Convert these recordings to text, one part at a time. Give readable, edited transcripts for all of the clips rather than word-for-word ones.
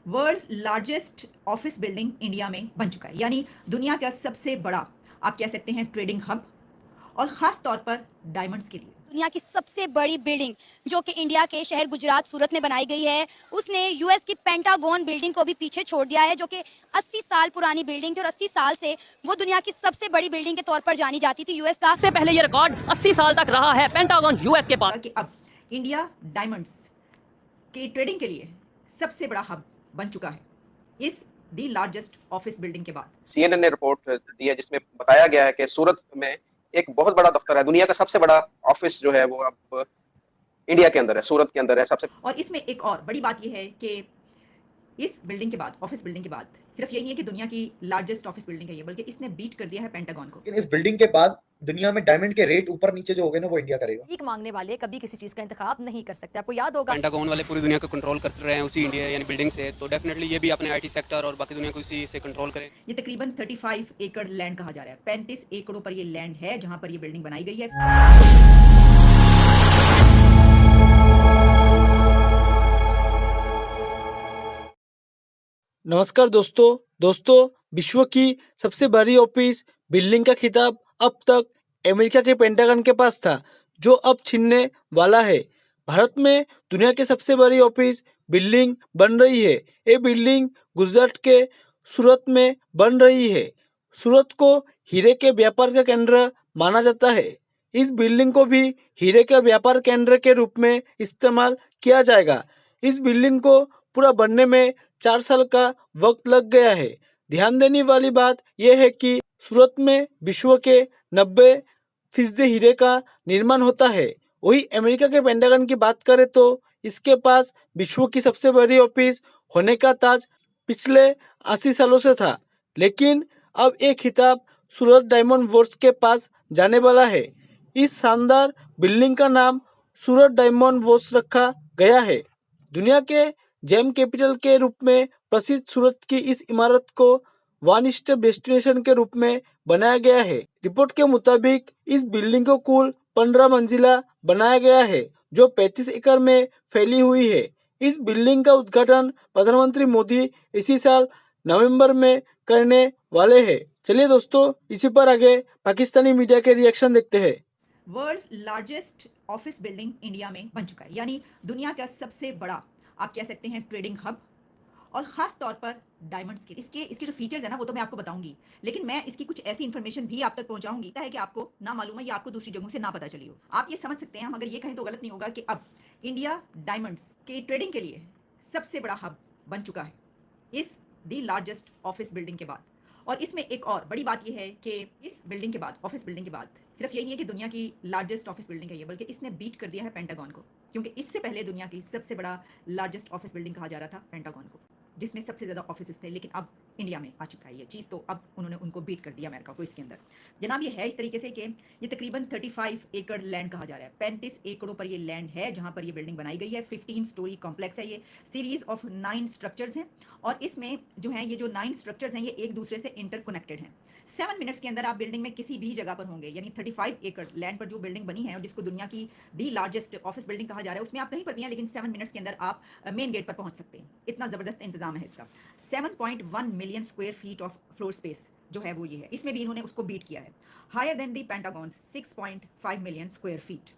World's largest office building India में बन चुका है, यानी दुनिया का सबसे बड़ा आप कह सकते हैं ट्रेडिंग हब, और ख़ास तौर पर डायमंड्स के लिए। दुनिया की सबसे बड़ी बिल्डिंग जो कि इंडिया के शहर गुजरात सूरत में बनाई गई है, उसने यूएस की पेंटागन बिल्डिंग को भी पीछे छोड़ दिया है, जो कि 80 साल पुरानी बिल्डिंग थी और 80 साल से वो दुनिया की सबसे बड़ी बिल्डिंग के तौर पर जानी जाती थी। यूएस का से पहले ये रिकॉर्ड 80 साल तक रहा है पेंटागन यूएस के पास। कि अब इंडिया डायमंड्स के ट्रेडिंग के लिए सबसे बड़ा हब बन चुका है इस दी लार्जेस्ट ऑफिस बिल्डिंग के बाद। CNN ने रिपोर्ट दी है जिसमें बताया गया है कि सूरत में एक बहुत बड़ा दफ्तर है, दुनिया का सबसे बड़ा ऑफिस जो है वो अब इंडिया के अंदर है, सूरत के अंदर है सबसे। और इसमें एक और बड़ी बात यह है कि इस बिल्डिंग के बाद, ऑफिस बिल्डिंग के बाद, सिर्फ यही नहीं है कि दुनिया की लार्जेस्ट ऑफिस बिल्डिंग है ये, बल्कि इसने बीट कर दिया है पेंटागन को। लेकिन इस बिल्डिंग के बाद दुनिया में डायमंड के रेट ऊपर नीचे जो हो गए ना, वो इंडिया करेगा। भीख मांगने वाले कभी किसी चीज का इंतखाब नहीं कर सकते। आपको याद होगा पेंटागन वाले पूरी दुनिया को कंट्रोल कर रहे हैं उसी इंडिया यानी बिल्डिंग से, तो डेफिनेटली ये भी अपने आईटी सेक्टर और बाकी दुनिया को इसी से कंट्रोल करें। ये तकरीबन 35 एकड़ लैंड कहा जा रहा है, 35 एकड़ों पर ये लैंड है जहां पर ये बिल्डिंग बनाई गई है। नमस्कार दोस्तों, विश्व की सबसे बड़ी ऑफिस बिल्डिंग का खिताब अब तक अमेरिका के पेंटागन के पास था, जो अब छीनने वाला है। भारत में दुनिया की सबसे बड़ी ऑफिस बिल्डिंग बन रही है। ये बिल्डिंग गुजरात के सूरत में बन रही है। सूरत को हीरे के व्यापार का केंद्र माना जाता है। इस बिल्डिंग को भी हीरे के व्यापार केंद्र के रूप में इस्तेमाल किया जाएगा। इस बिल्डिंग को पूरा बनने में 4 साल का वक्त लग गया है। ध्यान देने वाली बात यह है कि सूरत में विश्व के 90% हीरे का निर्माण होता है। वही अमेरिका के पेंटागन की बात करें तो इसके पास विश्व की सबसे बड़ी ऑफिस होने का ताज पिछले 80 सालों से था, लेकिन अब एक खिताब सूरत डायमंड वर्क्स के पास जाने वाला है। इस शानदार बिल्डिंग का नाम सूरत डायमंड वर्क्स रखा गया है। दुनिया के जेम कैपिटल के रूप में प्रसिद्ध सूरत की इस इमारत को वन स्टेप डेस्टिनेशन के रूप में बनाया गया है। रिपोर्ट के मुताबिक इस बिल्डिंग को कुल 15 मंजिला बनाया गया है, जो 35 एकड़ में फैली हुई है। इस बिल्डिंग का उद्घाटन प्रधानमंत्री मोदी इसी साल नवंबर में करने वाले हैं। चलिए दोस्तों, इसी पर आगे पाकिस्तानी मीडिया के रिएक्शन देखते हैं। World's largest office building India में बन चुका है, यानी दुनिया का सबसे बड़ा आप कह सकते हैं ट्रेडिंग हब, और ख़ास तौर पर डायमंड्स के। इसके जो फीचर्स है ना, वो तो मैं आपको बताऊंगी, लेकिन मैं इसकी कुछ ऐसी इन्फॉर्मेशन भी आप तक पहुंचाऊंगी है कि आपको ना मालूम है या आपको दूसरी जगहों से ना पता चली हो। आप ये समझ सकते हैं, हम अगर ये कहें तो गलत नहीं होगा कि अब इंडिया डायमंड्स के ट्रेडिंग के लिए सबसे बड़ा हब बन चुका है इस दी लार्जेस्ट ऑफिस बिल्डिंग के बाद। और इसमें एक और बड़ी बात यह है कि इस बिल्डिंग के बाद, ऑफिस बिल्डिंग के बाद, सिर्फ यही नहीं है कि दुनिया की लार्जेस्ट ऑफिस बिल्डिंग है ये, बल्कि इसने बीट कर दिया है पेंटागन को, क्योंकि इससे पहले दुनिया की सबसे बड़ा लार्जेस्ट ऑफिस बिल्डिंग कहा जा रहा था पेंटागन को, जिसमें सबसे ज़्यादा ऑफिस थे। लेकिन अब इंडिया में आ चुका है ये चीज़, तो अब उन्होंने उनको बीट कर दिया अमेरिका को इसके अंदर। जनाब, ये है इस तरीके से कि ये तकरीबन 35 एकड़ लैंड कहा जा रहा है, 35 एकड़ों पर ये लैंड है जहाँ पर ये बिल्डिंग बनाई गई है। 15 स्टोरी कॉम्प्लेक्स है ये, सीरीज ऑफ 9 स्ट्रक्चर्स हैं, और इसमें जो है ये जो 9 स्ट्रक्चर्स हैं ये एक दूसरे से इंटरकनेक्टेड हैं। 7 मिनट्स के अंदर आप बिल्डिंग में किसी भी जगह पर होंगे, यानी 35 एकड़ लैंड पर जो बिल्डिंग बनी है और जिसको दुनिया की दी लार्जेस्ट ऑफिस बिल्डिंग कहा जा रहा है, उसमें आप कहीं पर भी हैं, लेकिन 7 मिनट्स के अंदर आप मेन गेट पर पहुंच सकते हैं। इतना ज़बरदस्त इंतजाम है इसका। 7.1 million square feet of floor space जो है वो ये है, इसमें भी इन्होंने उसको बीट किया है। हायर देन दी पेंटागन 6.5 मिलियन स्क्वायर फीट,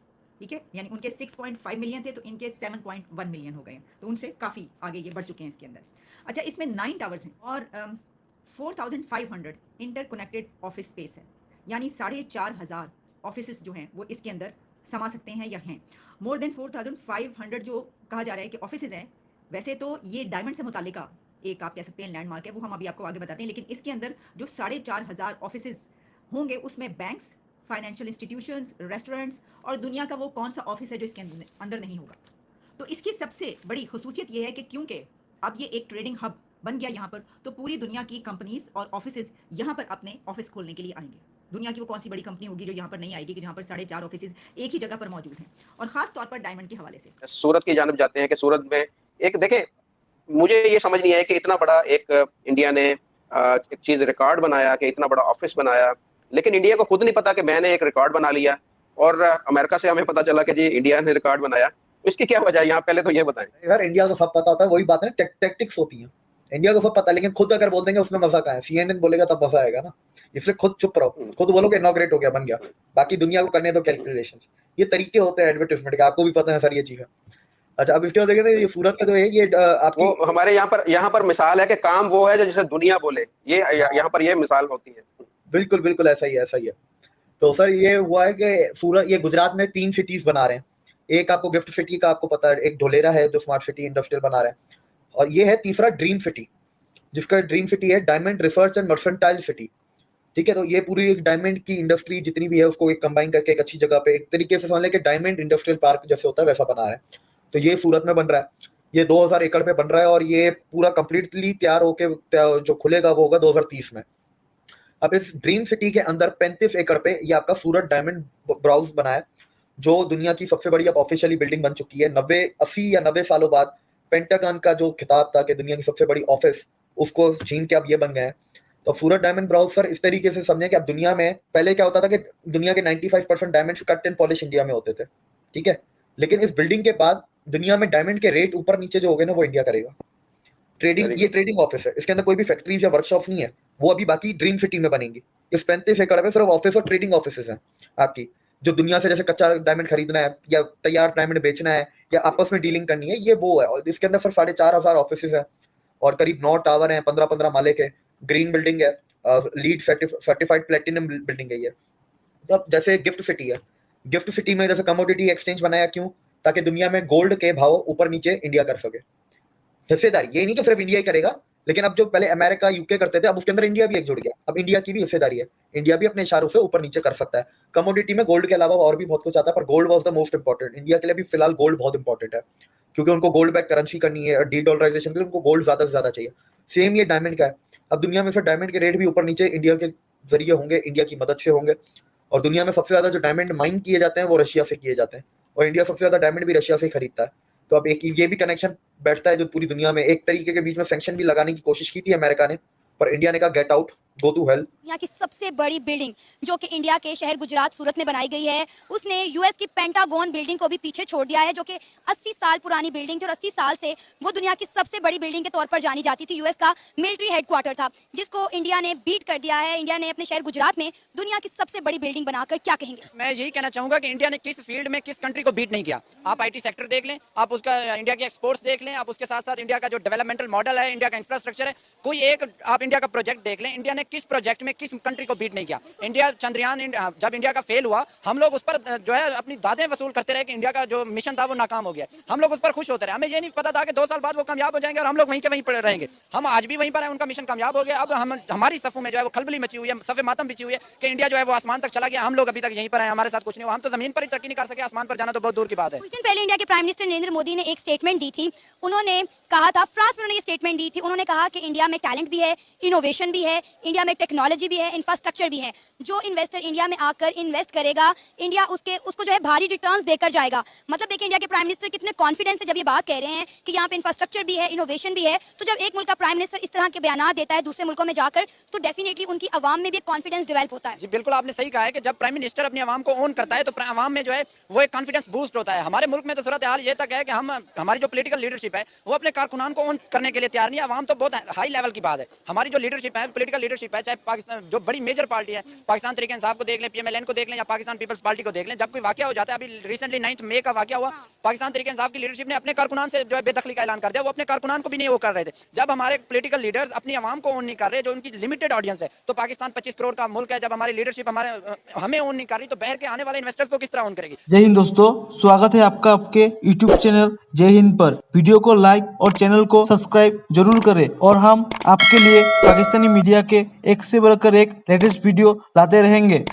ठीक है, यानी उनके 6.5 मिलियन थे तो इनके 7.1 मिलियन हो गए, तो उनसे काफ़ी आगे ये बढ़ चुके हैं इसके अंदर। अच्छा, इसमें 9 टावर्स हैं और 4500 इंटरकनेक्टेड ऑफिस स्पेस है, यानी 4500 ऑफिस जो हैं वो इसके अंदर समा सकते हैं या हैं। मोर देन 4500 जो कहा जा रहा है कि ऑफिस हैं, वैसे तो ये डायमंड से मुतालिका एक आप कह सकते हैं लैंडमार्क है, वो हम अभी आपको आगे बताते हैं, लेकिन इसके अंदर जो 4500 ऑफिस होंगे उसमें बैंक्स, फाइनेंशियल इंस्टीट्यूशंस, रेस्टोरेंट्स और दुनिया का वो कौन सा ऑफिस है जो इसके अंदर नहीं होगा। तो इसकी सबसे बड़ी खसूसियत ये है कि क्योंकि अब ये एक ट्रेडिंग हब बन गया यहाँ पर, तो पूरी दुनिया की कंपनीज और ऑफिस यहाँ पर अपने ऑफिस खोलने के लिए आएंगे। दुनिया की वो कौन सी बड़ी कंपनी होगी जो यहाँ पर नहीं आएगी कि जहाँ पर 4.5 ऑफिस एक ही जगह पर मौजूद हैं, और खास तौर पर डायमंड के हवाले से। सूरत की जानब जाते हैं कि सूरत में एक देखें, मुझे ये समझ नहीं आया कि इतना बड़ा एक इंडिया ने एक चीज रिकॉर्ड बनाया कि इतना बड़ा ऑफिस बनाया, लेकिन इंडिया को खुद नहीं पता कि मैंने एक रिकॉर्ड बना लिया, और अमेरिका से हमें पता चला कि जी इंडिया ने रिकॉर्ड बनाया। इसकी क्या वजह है यहाँ, पहले तो ये बताएं। यार, इंडिया को सब पता होता है, वही बात है, टैक्टिक्स होती हैं। इंडिया को सब पता है, लेकिन खुद अगर बोल देंगे उसमें मजा कहाँ है, CNN बोलेगा तब मजा आएगा ना, इसलिए खुद चुप रहो, खुद बोलोगे इनॉग्रेट हो गया, बन गया, बाकी दुनिया को करने दो कैलकुलेशन। ये तरीके होते हैं एडवर्टाइजमेंट के, आपको भी पता है सर ये चीजें। अच्छा, अब इसके बाद देखें ये सूरत का जो है ये आपकी वो हमारे यहाँ पर मिसाल है कि काम वो है जो जिसे दुनिया बोले, ये यहाँ पर ये मिसाल होती है। बिल्कुल बिल्कुल ऐसा ही है। तो सर ये हुआ है कि सूरत, ये गुजरात में 3 सिटीज बना रहे हैं। एक आपको गिफ्ट सिटी का आपको पता है, एक ढोलेरा है जो स्मार्ट सिटी इंडस्ट्रियल बना रहे हैं, और ये है तीसरा ड्रीम सिटी, जिसका ड्रीम सिटी है diamond research and mercantile city. ठीक है, तो ये पूरी एक डायमंड की इंडस्ट्री जितनी भी है उसको एक कंबाइन करके एक अच्छी जगह पे एक तरीके से समझ लें कि डायमंड इंडस्ट्रियल पार्क जैसे होता है वैसा बना रहे हैं। तो ये सूरत में बन रहा है, ये 2000 एकड़ पे बन रहा है, और ये पूरा कंप्लीटली तैयार होके जो खुलेगा वो होगा 2030 में। अब इस ड्रीम सिटी के अंदर 35 एकड़ पे ये आपका सूरत डायमंड ब्राउज बना है, जो दुनिया की सबसे बड़ी अब ऑफिशियली बिल्डिंग बन चुकी है। 80 या 90 सालों बाद पेंटागन का जो खिताब था कि दुनिया की सबसे बड़ी ऑफिस, उसको छीन के अब ये बन गए हैं। तो सूरत डायमंड ब्राउजर इस तरीके से समझे कि अब दुनिया में पहले क्या होता था कि दुनिया के 95% diamonds cut and polish India में होते थे, ठीक है, लेकिन इस बिल्डिंग के बाद दुनिया में डायमंड के रेट ऊपर नीचे जो हो गए ना वो इंडिया करेगा। ट्रेडिंग, ये ट्रेडिंग ऑफिस है, इसके अंदर कोई भी फैक्ट्रीज या वर्कशॉप्स नहीं है, वो अभी बाकी ड्रीम सिटी में बनेंगी। इस 35 एकड़ में सिर्फ ऑफिस और ट्रेडिंग ऑफिस हैं आपकी, जो दुनिया से जैसे कच्चा डायमंड खरीदना है या तैयार डायमंड बेचना है या आपस में डीलिंग करनी है, ये वो है। और इसके अंदर सिर्फ 4500 ऑफिस है और करीब 9 टावर हैं, 15-15 माले के, ग्रीन बिल्डिंग है, लीड सर्टिफाइड प्लेटिनम बिल्डिंग है ये। तो अब जैसे गिफ्ट सिटी है, गिफ्ट सिटी में जैसे कमोडिटी एक्सचेंज बनाया, क्यों? ताकि दुनिया में गोल्ड के भाव ऊपर नीचे इंडिया कर सके हिस्सेदारी। ये नहीं कि सिर्फ इंडिया ही करेगा, लेकिन अब जो पहले अमेरिका यूके करते थे, अब उसके अंदर इंडिया भी एक जुड़ गया, अब इंडिया की भी हिस्सेदारी है, इंडिया भी अपने इशारों से ऊपर नीचे कर सकता है। कमोडिटी में गोल्ड के अलावा और भी बहुत कुछ आता है, पर gold was the most important India के लिए। भी फिलहाल गोल्ड बहुत इंपॉर्टेंट है, क्योंकि उनको गोल्ड बैक करेंसी करनी है, डीडॉलराइजेशन के लिए उनको गोल्ड ज्यादा से ज्यादा चाहिए। सेम ये डायमंड का है, अब दुनिया में से डायमंड के रेट भी ऊपर नीचे इंडिया के जरिए होंगे, इंडिया की मदद से होंगे। और दुनिया में सबसे ज्यादा जो डायमंड माइन किए जाते हैं वो रशिया से किए जाते हैं, और इंडिया सबसे ज्यादा डायमंड भी रशिया से ही खरीदता है। तो अब एक ये भी कनेक्शन बैठता है जो पूरी दुनिया में एक तरीके के बीच में सैंक्शन भी लगाने की कोशिश की थी अमेरिका ने, पर इंडिया ने कहा get out, go to hell. दुनिया की सबसे बड़ी बिल्डिंग जो कि इंडिया के शहर गुजरात सूरत में बनाई गई है, उसने यूएस की पेंटागन बिल्डिंग को भी पीछे छोड़ दिया है, जो कि 80 साल पुरानी बिल्डिंग थी, और 80 साल से वो दुनिया की सबसे बड़ी बिल्डिंग के तौर पर जानी जाती थी। यूएस का मिलिट्री हेडक्वार्टर था, जिसको इंडिया ने बीट कर दिया है। इंडिया ने अपने शहर गुजरात में दुनिया की सबसे बड़ी बिल्डिंग बनाकर क्या कहेंगे? मैं यही कहना चाहूंगा कि इंडिया ने किस फील्ड में किस कंट्री को बीट नहीं किया। आप IT सेक्टर देख लें, आप उसका इंडिया के एक्सपोर्ट्स देख लें, आप उसके साथ साथ इंडिया का जो डेवलपमेंटल मॉडल है, इंडिया का इंफ्रास्ट्रक्चर है, कोई एक आप इंडिया का प्रोजेक्ट देख लें, इंडिया ने किस प्रोजेक्ट में किस कंट्री को बीट नहीं किया। इंडिया चंद्रयान जब इंडिया का फेल हुआ, हम लोग उस पर जो है अपनी दादें वसूल करते रहे कि इंडिया का जो मिशन था वो नाकाम हो गया। हम लोग उस पर खुश होते रहे, हमें ये नहीं पता था कि 2 साल बाद वो कामयाब हो जाएंगे और हम लोग वहीं के वहीं पड़े रहेंगे। हम आज भी वहीं पर हैं, उनका मिशन कामयाब हो गया। अब हम हमारी सफों में जो है वो खलबली मची हुई है, सफे मातम बिछी हुई है कि इंडिया जो है वो आसमान तक चला गया, हम लोग अभी तक यहीं पर हैं, हमारे साथ कुछ नहीं हुआ। हम तो जमीन पर ही तरक्की नहीं कर सके, आसमान पर जाना तो बहुत दूर की बात है। कुछ दिन पहले इंडिया के प्राइम मिनिस्टर नरेंद्र मोदी ने एक स्टेटमेंट दी थी। उन्होंने कहा था, फ्रांस में उन्होंने ये स्टेटमेंट दी थी, उन्होंने कहा कि इंडिया में टैलेंट भी है, इनोवेशन भी है, इंडिया में टेक्नोलॉजी भी है, इंफ्रास्ट्रक्चर भी है। जो इन्वेस्टर इंडिया में आकर इन्वेस्ट करेगा, इंडिया उसको जो है भारी रिटर्न्स देकर जाएगा। मतलब देखिए इंडिया के प्राइम मिनिस्टर कितने कॉन्फिडेंस से जब ये बात कह रहे हैं कि यहाँ पे इंफ्रास्ट्रक्चर भी है, इनोवेशन भी है। तो जब एक मुल्क का प्राइम मिनिस्टर इस तरह के बयान देता है दूसरे मुल्कों में जाकर, तो डेफिनेटली उनकी आवाम में भी एक कॉन्फिडेंस डेवलप होता है। जी बिल्कुल, आपने सही कहा है कि जब प्राइम मिनिस्टर अपनी आवाम को ओन करता है तो आवाम में जो है वो एक कॉन्फिडेंस बूस्ट होता है। हमारे मुल्क में तो सूरत हाल ये तक है कि हमारी जो पॉलिटिकल लीडरशिप है वो अपने कारकुनान को ओन करने के लिए तैयार नहीं है। आवाम तो बहुत हाई लेवल की बात है। हमारी जो लीडरशिप है, पॉलिटिकल लीडरशिप है, चाहे पाकिस्तान जो बड़ी मेजर पार्टी है, पाकिस्तान तहरीक इंसाफ को देख लें, PMLN को देख लें, या पाकिस्तान पीपल्स पार्टी को देख लें, जब कोई वाकया हो जाता है, अभी रिसेंटली 9 मई का वाकया हुआ, पाकिस्तान तहरीक इंसाफ की लीडरशिप ने अपने कारकुनान से जो है बेदखली का ऐलान कर दिया। वो अपने कारकुनान को भी नहीं वो कर रहे थे। जब हमारे पॉलिटिकल लीडर्स अपनी आवाम को ओन नहीं कर रहे, जो उनकी लिमिटेड ऑडियंस है, तो पाकिस्तान 25 करोड़ का मुल्क है, जब हमारी लीडरशिप हमें ओन नहीं कर रही, तो बाहर के आने वाले इन्वेस्टर्स को किस तरह ओन करेगी? जय हिंद दोस्तों, स्वागत है आपका आपके YouTube चैनल जय हिंद पर। वीडियो को लाइक और चैनल को सब्सक्राइब जरूर करें, और हम आपके लिए पाकिस्तानी मीडिया के एक से बढ़कर एक लेटेस्ट वीडियो लाते रहेंगे।